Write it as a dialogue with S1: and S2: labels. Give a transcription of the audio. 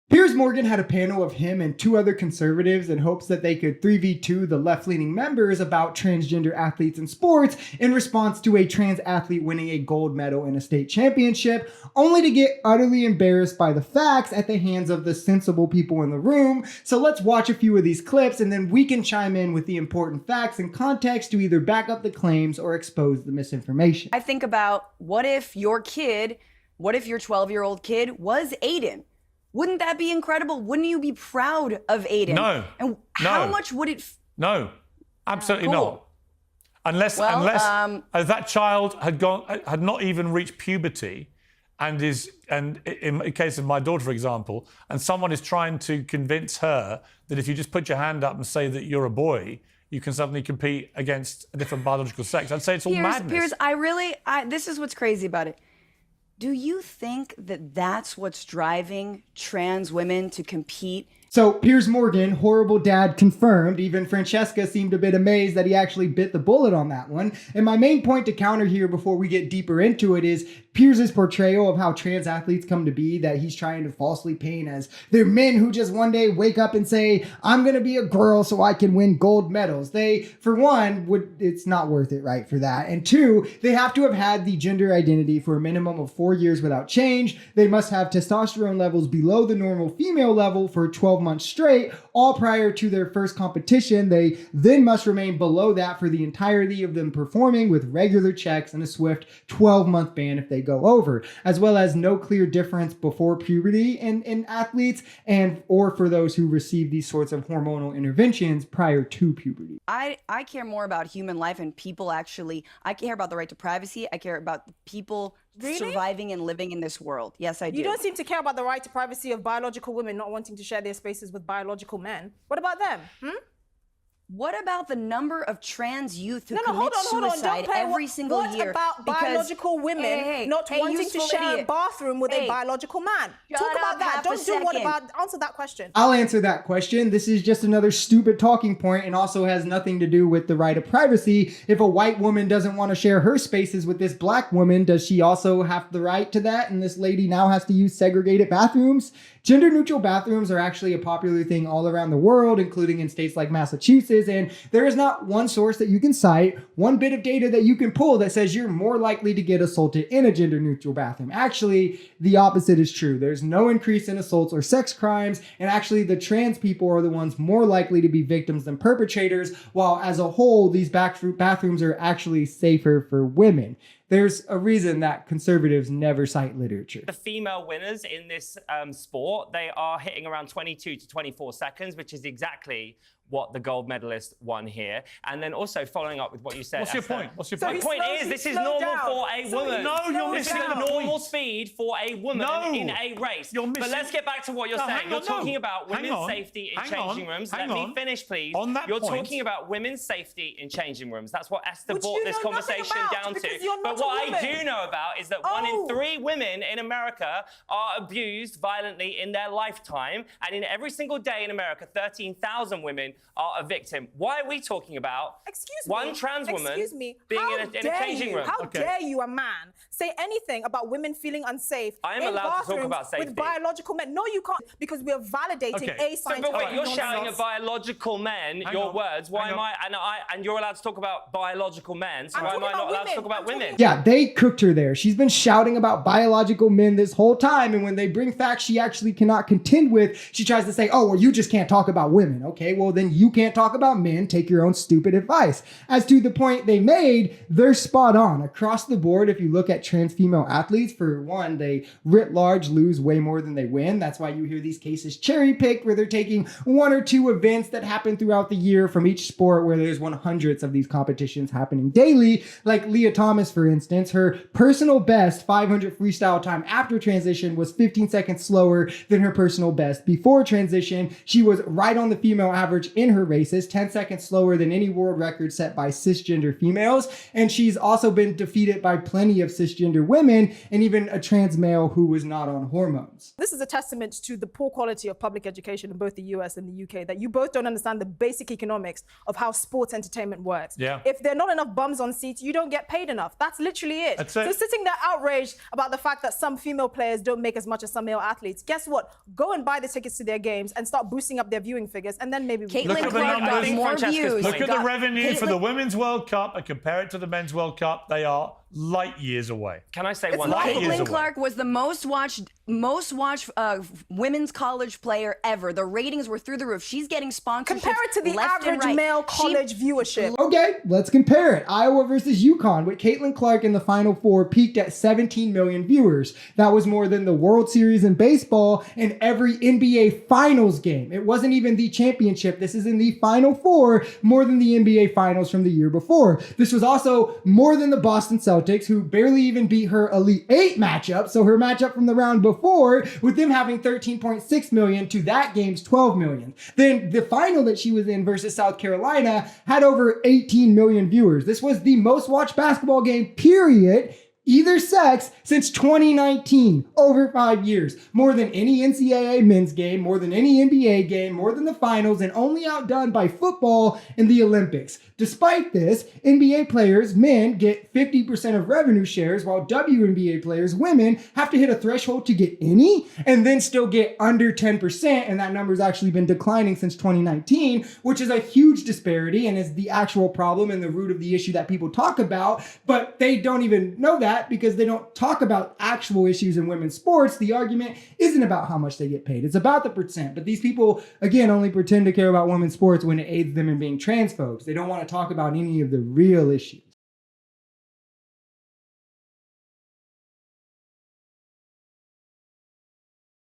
S1: Piers Morgan had a panel of him and two other conservatives in hopes that they could 3v2 the left-leaning members about transgender athletes in sports in response to a trans athlete winning a gold medal in a state championship, only to get utterly embarrassed by the facts at the hands of the sensible people in the room. So let's watch a few of these clips and then we can chime in with the important facts and context to either back up the claims or expose the misinformation.
S2: I think about what if your 12-year-old kid was Aiden? Wouldn't that be incredible? Wouldn't you be proud of Aiden?
S3: No.
S2: And how much would it?
S3: No, absolutely not. Unless that child had not even reached puberty, and in the case of my daughter, for example, and someone is trying to convince her that if you just put your hand up and say that you're a boy, you can suddenly compete against a different biological sex. I'd say it's all madness.
S2: Piers, this is what's crazy about it. Do you think that that's what's driving trans women to compete?
S1: So Piers Morgan, horrible dad confirmed. Even Francesca seemed a bit amazed that he actually bit the bullet on that one. And my main point to counter here before we get deeper into it is Piers' portrayal of how trans athletes come to be, that he's trying to falsely paint as they're men who just one day wake up and say, I'm going to be a girl so I can win gold medals. They, for one, it's not worth it, right, for that. And two, they have to have had the gender identity for a minimum of 4 years without change. They must have testosterone levels below the normal female level for 12 months straight, all prior to their first competition. They then must remain below that for the entirety of them performing, with regular checks and a swift 12-month ban if they go over, as well as no clear difference before puberty in athletes or for those who receive these sorts of hormonal interventions prior to puberty.
S2: I care more about human life and people actually. I care about the right to privacy. I care about people surviving and living in this world. Yes, I do.
S4: You don't seem to care about the right to privacy of biological women not wanting to share their spaces with biological men. What about them?
S2: What about the number of trans youth who commit
S4: hold on.
S2: suicide every single year?
S4: What about biological women not wanting to share a bathroom with a biological man? Talk about that. Don't do what about, answer that question.
S1: I'll answer that question. This is just another stupid talking point and also has nothing to do with the right of privacy. If a white woman doesn't want to share her spaces with this black woman, does she also have the right to that? And this lady now has to use segregated bathrooms? Gender-neutral bathrooms are actually a popular thing all around the world, including in states like Massachusetts, and there is not one source that you can cite, one bit of data that you can pull that says you're more likely to get assaulted in a gender-neutral bathroom. Actually, the opposite is true. There's no increase in assaults or sex crimes, and actually the trans people are the ones more likely to be victims than perpetrators, while as a whole, these bathrooms are actually safer for women. There's a reason that conservatives never cite literature.
S5: The female winners in this sport, they are hitting around 22 to 24 seconds, which is exactly what the gold medalist won here. And then also following up with what you said.
S3: What's your point?
S5: My point is, this is normal for a woman.
S3: No, you're missing the point.
S5: Normal speed for a woman in a race. But let's get back to what you're saying. You're talking about women's safety in changing rooms. Let me finish, please. You're talking about women's safety in changing rooms. That's what Esther brought this conversation down to. But what I do know about is that 1 in 3 women in America are abused violently in their lifetime. And in every single day in America, 13,000 women are a victim. Why are we talking about one trans woman being in a changing room?
S4: How dare you, a man, say anything about women feeling unsafe
S5: I am allowed to talk about safety
S4: with biological men? No, you can't, because we are validating a scientific
S5: But you're shouting at biological men, your words. Why am I? And you're allowed to talk about biological men, so why am I not allowed to talk about women?
S1: Yeah, they cooked her there. She's been shouting about biological men this whole time, and when they bring facts she actually cannot contend with, she tries to say, oh, well, you just can't talk about women. Okay, well, then you can't talk about men. Take your own stupid advice. As to the point they made, they're spot on. Across the board, if you look at trans female athletes, for one, they writ large lose way more than they win. That's why you hear these cases cherry-picked, where they're taking 1 or 2 events that happen throughout the year from each sport, where there's 100s of these competitions happening daily. Like Leah Thomas, for instance, her personal best 500 freestyle time after transition was 15 seconds slower than her personal best before transition. She was right on the female average in her races, 10 seconds slower than any world record set by cisgender females. And she's also been defeated by plenty of cisgender women and even a trans male who was not on hormones.
S4: This is a testament to the poor quality of public education in both the US and the UK, that you both don't understand the basic economics of how sports entertainment works.
S3: Yeah.
S4: If there are not enough bums on seats, you don't get paid enough. That's That's literally it. So sitting there outraged about the fact that some female players don't make as much as some male athletes, guess what? Go and buy the tickets to their games and start boosting up their viewing figures, and then maybe...
S2: Caitlin Clark got more views.
S3: Look at the revenue for the Women's World Cup and compare it to the Men's World Cup. They are light years away.
S5: Can I say one thing?
S2: Caitlin Clark was the most watched women's college player ever. The ratings were through the roof. She's getting sponsorships.
S4: Compare it to the average male college viewership.
S1: Okay, let's compare it. Iowa versus UConn, with Caitlin Clark in the Final Four peaked at 17 million viewers. That was more than the World Series in baseball and every NBA Finals game. It wasn't even the championship. This is in the Final Four, more than the NBA Finals from the year before. This was also more than the Boston Celtics, who barely even beat her Elite Eight matchup, so her matchup from the round before, with them having 13.6 million to that game's 12 million. Then the final that she was in versus South Carolina had over 18 million viewers. This was the most watched basketball game, period, either sex, since 2019, over 5 years. More than any NCAA men's game, more than any NBA game, more than the finals, and only outdone by football in the Olympics. Despite this, NBA players, men, get 50% of revenue shares, while WNBA players, women, have to hit a threshold to get any, and then still get under 10%, and that number's actually been declining since 2019, which is a huge disparity and is the actual problem and the root of the issue that people talk about, but they don't even know that because they don't talk about actual issues in women's sports. The argument isn't about how much they get paid. It's about the percent. But these people, again, only pretend to care about women's sports when it aids them in being transphobes. They don't want to talk about any of the real issues.